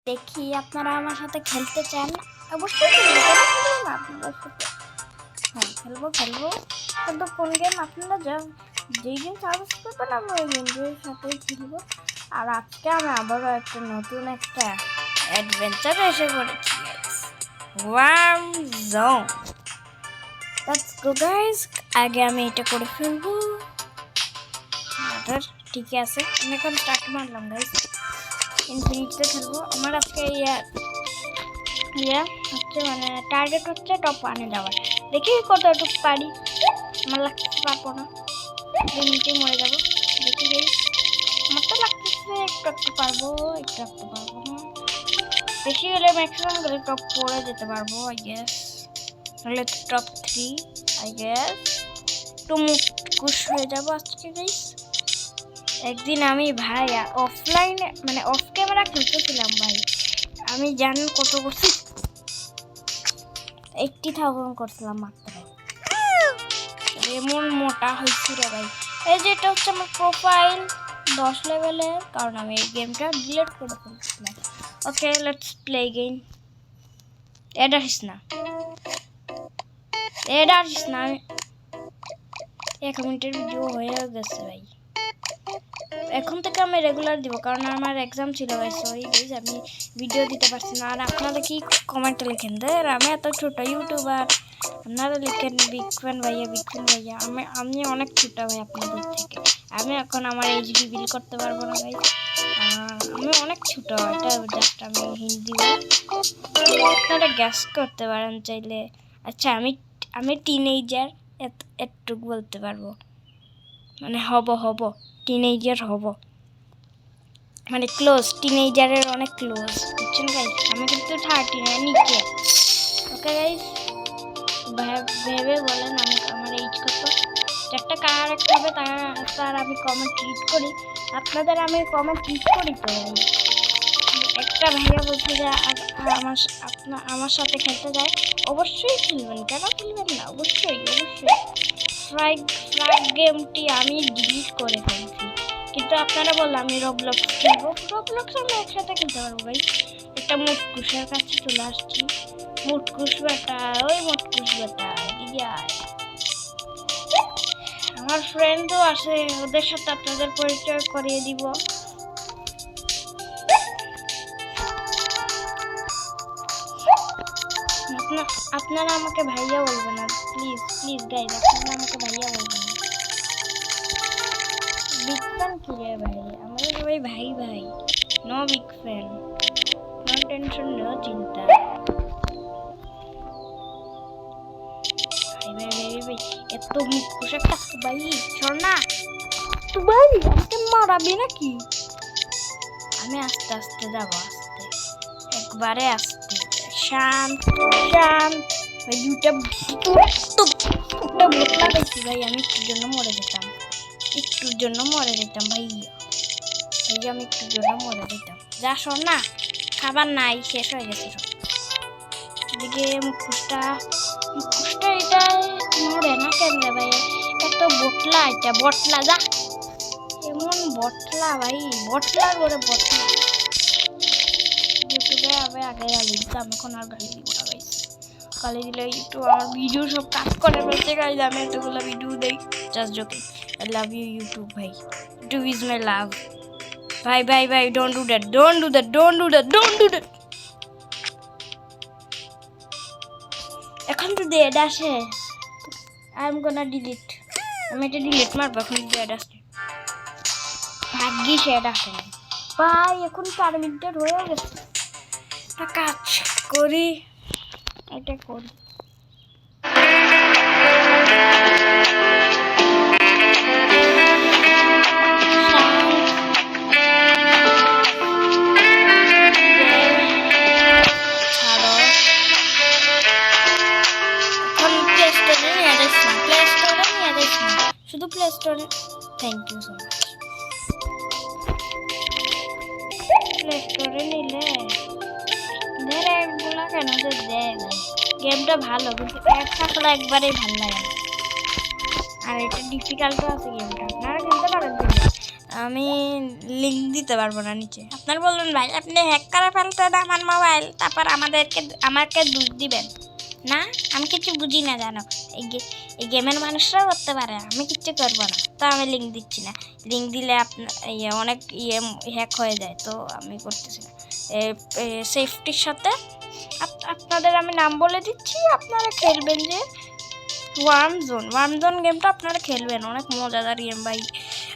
দেখি আপনারা আমার সাথে খেলতে চান? অবশ্যই খেলবো, কেন খেলবো না আপনাদের সাথে? হ্যাঁ, খেলবো। কিন্তু কোন গেম আপনারা যেই গেম সাজেস্ট করবেন আমি ওই গেমগুলোর সাথেই খেলবো। আর আজকে আমি আবারও একটা নতুন একটা অ্যাডভেঞ্চারে এসে পড়েছি guys, warm zone. Let's go guys. আগে আমি এটা করে ফেলবো। ঠিক আছে, আমি এখন স্টার্ট মারলাম গাইস। ইনফিনিটিতে খেলবো। আমার আজকে হচ্ছে মানে টার্গেট হচ্ছে টপ 1-এ যাওয়ার। দেখি কতটুকু পারি। আমার লাগতেছে পারবো না, 2 মিনিটে মরে যাবো। দেখি গাইস, আমার তো লাগতেছে একটু পারবো না। বেশি হলে ম্যাক্সিমাম গেলে টপ 4-এ যেতে পারবো আই গেস, নাহলে টপ 3 আই গেস। একটু মুখকুশ হয়ে যাবো আজকে গাইস। একদিন আমি ভাই অফলাইনে মানে অফ ক্যামেরা খেলতেছিলাম ভাই। আমি জানেন কত করছি? 80,000 করছিলাম মাত্র। এমন মোটা হয়েছি রে ভাই। এই যে এটা হচ্ছে আমার প্রোফাইল 10 লেভেলের, কারণ আমি এই গেমটা ডিলিট করে ফেলছিলাম। ওকে, লেটস প্লে গেম। এটা আসিস না 1 মিনিটের ভিডিও হয়ে গেছে ভাই। এখন থেকে আমি রেগুলার দিব, কারণ আমার এক্সাম ছিল ভাই। সরি গাইস, আমি ভিডিও দিতে পারছি না। আর আপনারা কি কমেন্টে লিখেন দেন, আমি এত ছোট ইউটিউবার, আপনারা লিখেন বিগ ফ্যান ভাইয়া। আমি অনেক ছোট ভাই আপনাদের থেকে। আমি এখন আমার এইচ রিভিল করতে পারবো না ভাই। আমি অনেক ছোট, এটা জাস্ট আমি হিন্দি আপনারা গ্যাস করতে পারেন চাইলে। আচ্ছা, আমি টিনেজার, এতটুকু বলতে পারবো, মানে হব টিনেজার হব, মানে ক্লোজ, টিনেজারের অনেক ক্লোজ, বুঝছেন গাইস? আমি কিন্তু 13 নিচে। ওকে গাইস, ভেবে বলেন আমার এইজ কত। একটা কারেক্ট হবে তার আমি কমেন্ট রিড করি। আপনাদের আমি কমেন্ট রিড করি তো। একটা ভাইয়া বলছে যে আমার সাথে খেলতে যায়। অবশ্যই খেলবেন, কেন খেলবেন না? অবশ্যই। ফ্রাগ গেমটি আমি ডিলিট করে ফেলছি, কিন্তু আপনারা বললে আমি রবলক্স খেলবো। রবলক্স আমরা একসাথে খেলতে পারবো ভাই। একটা মুটকুশের কাছে চলে আসছি। মুটকুশ বেটা, এদিকে আয়। আমার ফ্রেন্ডও আছে, ওদের সাথে আপনাদের পরিচয় করিয়ে দিব। আপনারা আমাকে ভাইয়া বলবেন না প্লিজ গাইজ, আপনারা আমাকে ভাইয়া বলবেন না। বিগ ফ্যান কি রে ভাই? আমাদের সবাই ভাই। No big fan, no tension, no চিন্তা। ভাই এত মুখ পোশাকটা ভাই, শোন না তো ভাই, আমাকে মারাবি নাকি? আমি আস্তে যাবো, একবারে আস্তে, শান্ত। ভাই দুটা বোতলা দেখছি ভাই, আমি একটুর জন্য মরে যেতাম ভাই। আমি একটুর জন্য মরে যেতাম। যা শোন না, খাবার নাই, শেষ হয়ে গেছে সব। এদিকে মুখুসটা এটা মরে না কেমনে ভাই? এত বটলা, এটা বটলা, যা এমন বটলা ভাই, বটলা ইউটিউবে আমি আগে গালি দিতাম, এখন আর গালি দিব না ভাই। গালি দিলে ইউটিউব আমার ভিডিও সব কাজ করে বলতে গাইজ, আমি এতগুলো ভিডিও দেই। Just joking, I love you YouTube ভাই। ইউটিউব ইজ মাই লাভ ভাই। Don't do that. এখন তো ডেড আসে, আই এম গোনা ডিলিট। আমি এটা ডিলিট মারবো, এখন ডেড আসে। ভাগ্যিস এটা আসে না ভাই। এখন 4 মিনিটের হয়ে গেছে। কাজ করি, এটা করি। শুধু প্লে স্টোরে। Thank you so much. Play স্টোরে নিলে একগুলা কেন যে দেয় ভাই। গেমটা ভালো, কিন্তু এক থাকলে একবারেই ভালো লাগে না। আর এটা ডিফিকাল্টও আছে গেমটা, আপনারা খেলতে পারেন। আমি লিঙ্ক দিতে পারবো না নিচে। আপনার বলুন ভাই আপনি হ্যাক করে ফেলতেন আমার মোবাইল, তারপর আমাকে দোষ দিবেন না? আমি কিছু বুঝি না জানো, এই গেমের মানুষরাও করতে পারে, আমি কিচ্ছু করবো না। তো আমি লিঙ্ক দিচ্ছি না, লিঙ্ক দিলে আপনার অনেক হ্যাক হয়ে যায়, তো আমি করতেছি না। সেফটির সাথে আপনাদের আমি নাম বলে দিচ্ছি, আপনারা খেলবেন যে ওয়ার্ম জোন গেমটা আপনারা খেলবেন, অনেক মজাদার গেম ভাই।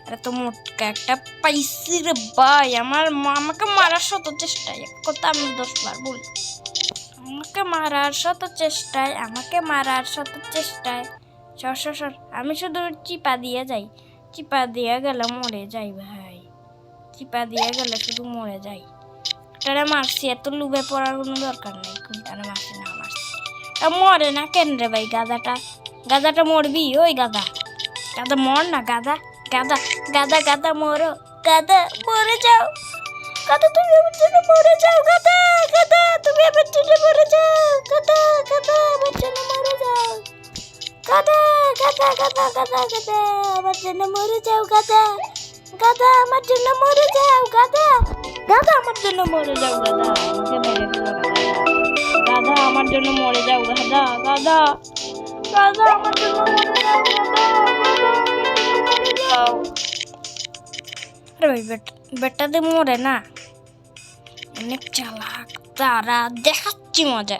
আরে তো মোটকা একটা পাইছি রে ভাই, আমাকে মারার শত চেষ্টায়, এক কথা আমি 10 বার বলি, আমাকে মারার শত চেষ্টায় সর আমি শুধু চিপা দিয়ে যাই, চিপা দিয়ে গেলে মরে যাই ভাই, চিপা দিয়ে গেলে শুধু মরে যাই। তারা মারছি, এত লুবে পড়ার কোনো দরকার নেই, কোনটারে মারছি না মারছি মরে না কেন রে ভাই? গাদাটা মরবি, ওই গাদা মর না, গাদা মরো, গাদা মরে যাও, গাদা তুমি আমার জন্য মরে যাও, গাদা তুমি আমার জন্য মরে যাও, গাদা আমার জন্য মরে যাও, গাদা আমার জন্য মরে যাও, গাদা আমার জন্য মরে যাও, গাদা আমার জন্য মরে যাও, গাদা আমাকে মেরে ফেলো না, গাদা আমার জন্য মরে যাও, গাদা আমার জন্য মরে যাও, আরে ভাই বেটাতে মরে না, অনেক চালাক, তারা দেখাচ্ছি মজা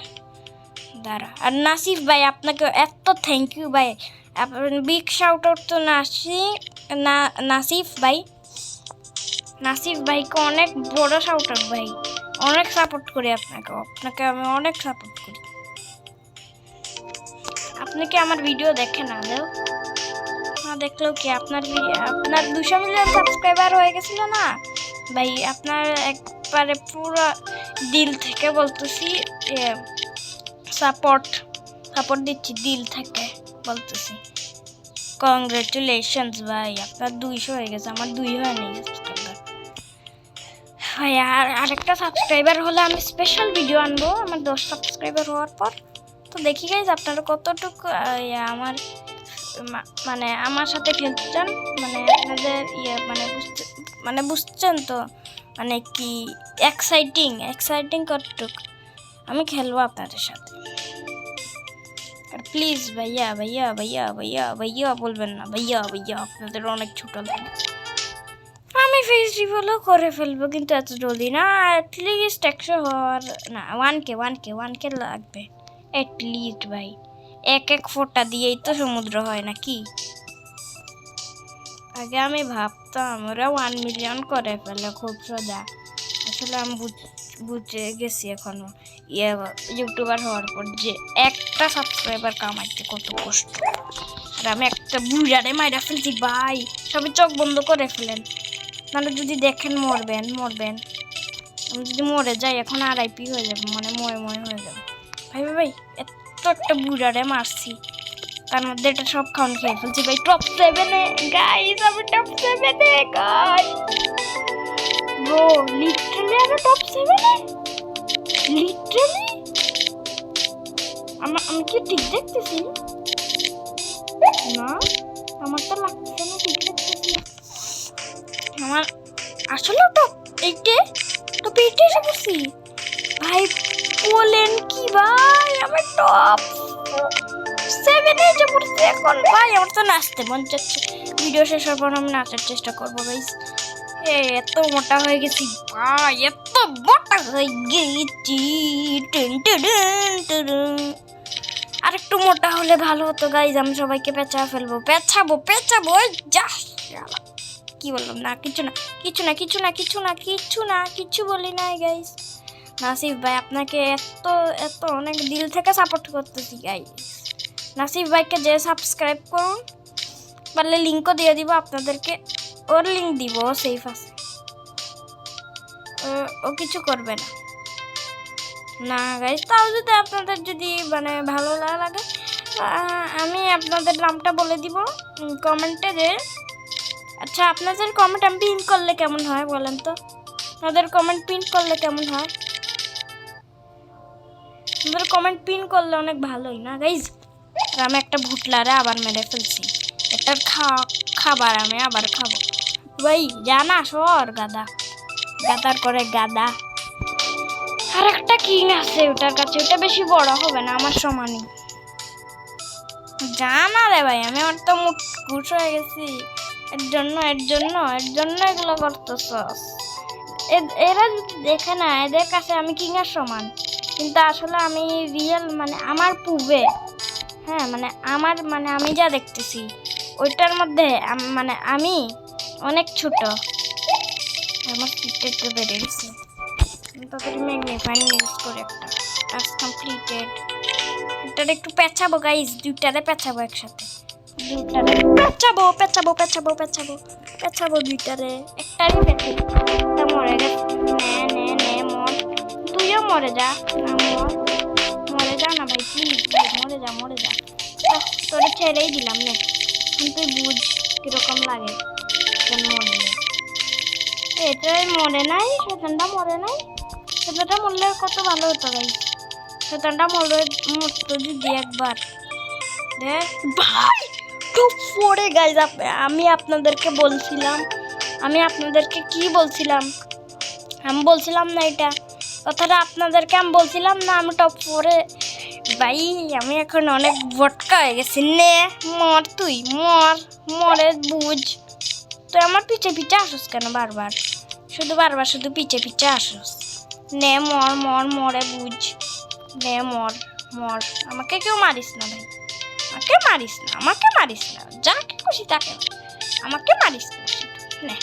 দাঁড়া। আর নাসিফ ভাই আপনাকে এত থ্যাংক ইউ ভাই, বিগ শাউট আউট তো নাসিফ ভাইকে অনেক বড় শাউট আউট ভাই, অনেক সাপোর্ট করি আপনাকে আমি অনেক সাপোর্ট করি। আপনি কি আমার ভিডিও দেখেন না? না দেখলেও কি, আপনার 200 মিলিয়ন সাবস্ক্রাইবার হয়ে গেছিল না ভাই, আপনার একবারে পুরো দিল থেকে বলতেছি, সাপোর্ট দিচ্ছি, দিল থেকে বলতেছি, কংগ্রেচুলেশনস ভাই, আপনার 200 হয়ে গেছে, আমার 2 হয়নি সাবস্ক্রাইবার ভাই। আর আরেকটা সাবস্ক্রাইবার হলে আমি স্পেশাল ভিডিও আনবো আমার 10 সাবস্ক্রাইবার হওয়ার পর। তো দেখি গাইজ আপনারা কতটুকু আমার সাথে খেলতে চান, আপনাদের বুঝছেন তো, কি এক্সাইটিং কতটুক আমি খেলবো আপনাদের সাথে। আর প্লিজ ভাইয়া বলবেন না, ভাইয়া আপনাদের অনেক ছোট লাগে। আমি ফেস রিভিউও করে ফেলবো, কিন্তু এত জলদি না, অ্যাটলিস্ট 100 হওয়ার না, 1K লাগবে অ্যাটলিস্ট ভাই। এক ফোঁটা দিয়েই তো সমুদ্র হয় নাকি? আগে আমি ভাবতাম ওরা 1 মিলিয়ন করে ফেলে খুব সোজা, আসলে আমি বুঝে গেছি এখনো ইউটিউবার হওয়ার পর যে একটা সাবস্ক্রাইবার কামাইতে কত কষ্ট। আর আমি একটা বুড়ারে মাইরা ফেলছি ভাই, সবাই চোখ বন্ধ করে ফেলেন, নাহলে যদি দেখেন মরবেন। আমি যদি মরে যাই এখন RIP হয়ে যাবে, ময় হয়ে যাবে ভাই। এত একটা বুড়ারে মারছি, তার মধ্যে এটা সব খাওয়ান খেয়ে ফেলছি ভাই। টপ 7-এ গাইস, আমি টপ 7-এ গাইস ব্রো, লিটারালি আমি টপ 7-এ, লিটারালি আমি কি ঠিক দেখতেছি না? আমার তো লাগছে না ঠিক দেখতেছি, আমার আসলে টপ 8-এ এসে পড়ছি ভাই। বলেন কি ভাই, আমি টপ 7-এ এসে পড়ছি এখন ভাই। আমার তো নাচতে মন চাচ্ছে, ভিডিও শেষ হওয়ার পর আমি নাচার চেষ্টা করবো গাইস। এত মোটা হয়ে গেছি ভাই, এত মোটা হয়ে গেছি, আর একটু মোটা হলে ভালো হতো গাইস, আমি সবাইকে পেঁচাবো যা। কি বললাম না, কিছু বলি নাই গাইস। নাসিফ ভাই আপনাকে এত অনেক দিল থেকে সাপোর্ট করতেছি গাইস। নাসিফ ভাইকে যে সাবস্ক্রাইব করুন, পারলে লিঙ্কও দিয়ে দিব আপনাদেরকে, ওর লিঙ্ক দিব, ও সেফ আছে, ও কিছু করবে না গাইস। তাও যদি আপনাদের ভালো লাগে, আমি আপনাদের নামটা বলে দিব কমেন্টে যে, আচ্ছা আপনাদের কমেন্ট আমি পিন করলে কেমন হয় বলেন তো? আপনাদের কমেন্ট পিন করলে কেমন হয়? আপনাদের কমেন্ট পিন করলে অনেক ভালোই না গাইজ। আমি একটা ভুটলারে আবার মেরে ফেলছি, এটার খাবার আমি আবার খাবো। ভাই জানা সর গাদা গাদার করে গাদা। আর একটা কিং আছে ওটার কাছে, ওটা বেশি বড় হবে না, আমার সমানই। জানা রে ভাই, আমি আমার তো মুখ খুশ হয়ে গেছি। এর জন্য এগুলো করতেছস। এরা যদি দেখে না এদের কাছে আমি কিংয়ের সমান, কিন্তু আসলে আমি রিয়েল মানে আমার পুবে, হ্যাঁ মানে আমার মানে আমি যা দেখতেছি ওইটার মধ্যে মানে আমি অনেক ছোট। আমার স্পিডটা একটু বেড়ে গেছে, তাড়াতাড়ি ম্যাগনিফাইং ইউজ করে একটা টাস্ক কমপ্লিটেড। এটার একটু পেঁচাবো গাইস, দুইটারে পেঁচাবো একসাথে, দুইটারে পেঁচাবো দুইটারে, একটারই পেঁচে একটা মরে গেছে। নে মর, তুইও মরে যা না, মরে যা না ভাই প্লিজ, মরে যা তোরে ছেড়েই দিলাম নে, তুই বুঝ কিরকম লাগে মরলে। এটাই মরে নাই, শয়তানটা মরে নাই, শয়তানটা মরলে কত ভালো হতো ভাই, শয়তানটা মরতো যদি একবার। দেখ ভাই খুব পড়ে গাইজ, আমি আপনাদেরকে বলছিলাম, আমি বলছিলাম না এটা কথাটা আপনাদেরকে, আমি বলছিলাম না আমি টপ 4 ভাই। আমি এখন অনেক ভটকা হয়ে গেছি। নে মর, তুই মরে বুঝ। তুই আমার পিছে আসোস কেন বারবার, শুধু পিছে আসোস? নে মরে বুঝ, নে মর। আমাকে কেউ মারিস না ভাই, আমাকে মারিস না, যাকে খুশি তাকে, আমাকে মারিস না, নে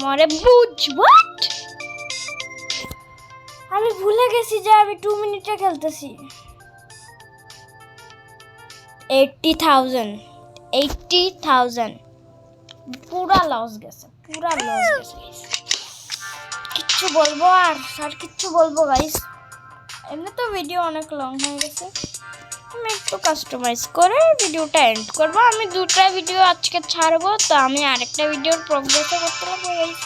মরে বুঝ। হোয়াট, আমি ভুলে গেছি যে আমি 2 মিনিটে খেলতেছি। 80,000 পুরা লস গেছে। কিচ্ছু বলবো আর কিচ্ছু বলবো গাইস, এমনি তো ভিডিও অনেক লং হয়ে গেছে, আমি একটু কাস্টমাইজ করে ভিডিওটা এন্ড করবো। আমি 2টা ভিডিও আজকে ছাড়বো, তো আমি আরেকটা ভিডিওর প্রোগ্রেসও করতে লাগবো গাইস।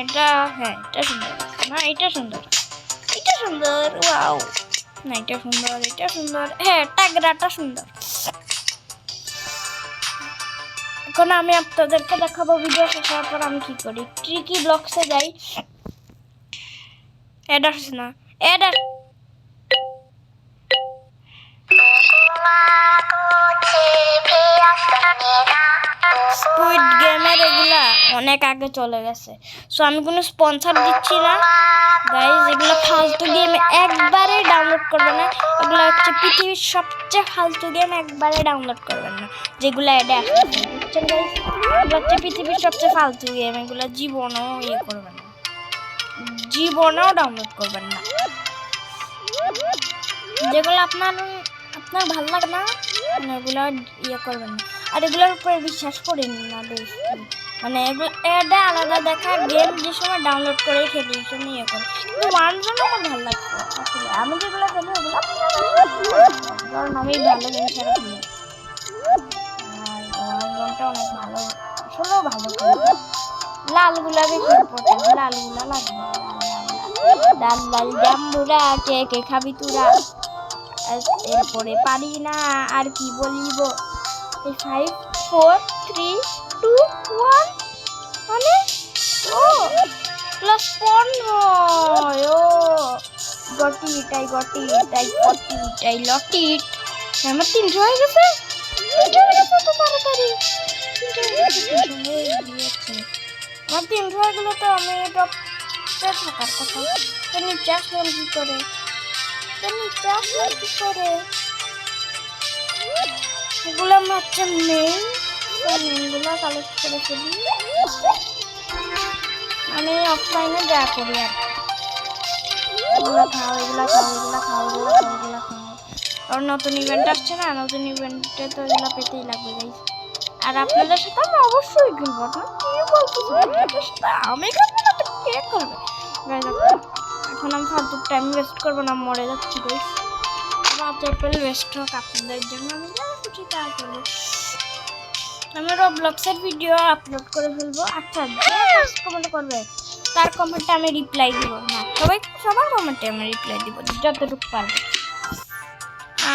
এটা হ্যাঁ এটা সুন্দর না, এটা সুন্দর ওয়াও না, এটা সুন্দর হ্যাঁ, টাগরাটা সুন্দর। এখন আমি আপনাদেরকে দেখাবো ভিডিও শেষ হওয়ার পর আমি কি করি। ট্রিকি ব্লকসে যাই, এটা না এটা স্কুইড গেমের এগুলা অনেক আগে চলে গেছে, সো আমি কোনো স্পন্সর দিচ্ছি না গাইজ। এগুলো ফালতু গেম, একবারে ডাউনলোড করবেন না। এগুলো হচ্ছে পৃথিবীর সবচেয়ে ফালতু গেম, একবারে ডাউনলোড করবেন না যেগুলো অ্যাডে আসছে, বুঝছেন গাইজ? এগুলো হচ্ছে পৃথিবীর সবচেয়ে ফালতু গেম, এগুলো জীবনেও করবেন না, জীবনেও ডাউনলোড করবেন না। যেগুলো আপনার ভালো লাগে না এগুলো করবেন না। আর এগুলোর উপরে বিশ্বাস করেন না বেশি, মানে এগুলো এটা আলাদা দেখা গেম, যে সময় ডাউনলোড করে খেলি এই জন্য করে। কিন্তু মানুষজন আমার ভালো লাগতো আসলে, আমি যেগুলো খেলি ওগুলো কারণ আমি ভালো গেম ছাড়া খেলি। আর মানুষজনটা অনেক ভালো, আসলেও ভালো খেলি। লালগুলা বেশি ইম্পর্টেন্ট, লালগুলা লাগবে, লাল জাম্বুরা কে খাবি তোরা। এরপরে পারি না আর কি বলিব। 5 4 3 2 1 মানে ও প্লাস 15 ও গটি লটি। আমার 300 হয়ে গেছে তো তাড়াতাড়ি। আমার 300 হয়ে গেলে তো আমি টপে থাকার কথা, তো নিচে আসলাম কি করে? এগুলো আমার হচ্ছে মেইনগুলো কালেক্ট করে ফেলি আমি অফলাইনে যা করি আর এগুলো খাও। আর নতুন ইভেন্ট আসছে না, নতুন ইভেন্টে তো এগুলো পেতেই লাগবে গাইস। আর আপনাদের সাথে আমি অবশ্যই খেলবো, না কি বলতেছি আমি খেলবো না তো কে করবে গাইস? এখন আমি ফালতু টাইম ওয়েস্ট করবো না, মরে যাচ্ছি গাইস। রাত এপ্রিল ওয়েস্ট হোক আপনাদের জন্য, আমি যা খুশি তা করবো। আমি রবলক্সের ভিডিও আপলোড করে ফেলবো। আচ্ছা যে কমেন্ট করবে তার কমেন্টে আমি রিপ্লাই দিব না, সবার কমেন্টে আমি রিপ্লাই দিব যতটুকু পারবো।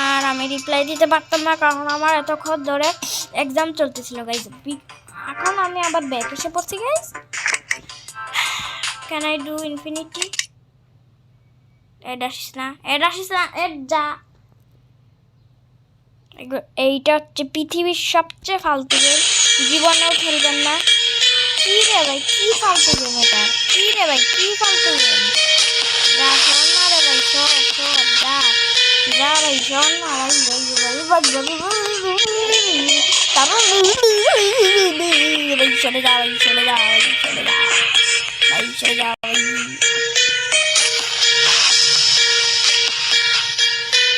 আর আমি রিপ্লাই দিতে পারতাম না কারণ আমার এতক্ষণ ধরে এক্সাম চলতেছিল গাইজ, এখন আমি আবার ব্যাক এসে পড়ছি guys. Can I do infinity? এড আসিস না, এড যা। এইটা হচ্ছে পৃথিবীর সবচেয়ে ফালতু গেম, জীবনেও খেলবেন না। কি রে ভাই, কি ফালতু গেম এটা? কি রে ভাই, কি ফালতু গেম? যা শোন না রে ভাই, শোন যা যা ভাই, শোন না ভাই তারপর ভাই চলে যা ভাই, চলে যা ভাই, চলে যা ভাই, চলে যা ভাই।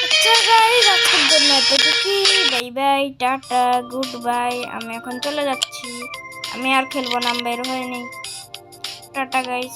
আচ্ছা গাইস, আজকের জন্য এতটুকুই। Bye bye, tata, good bye. আমি এখন চলে যাচ্ছি, আমি আর খেলবো না, বের হয়ে নেই। Tata guys.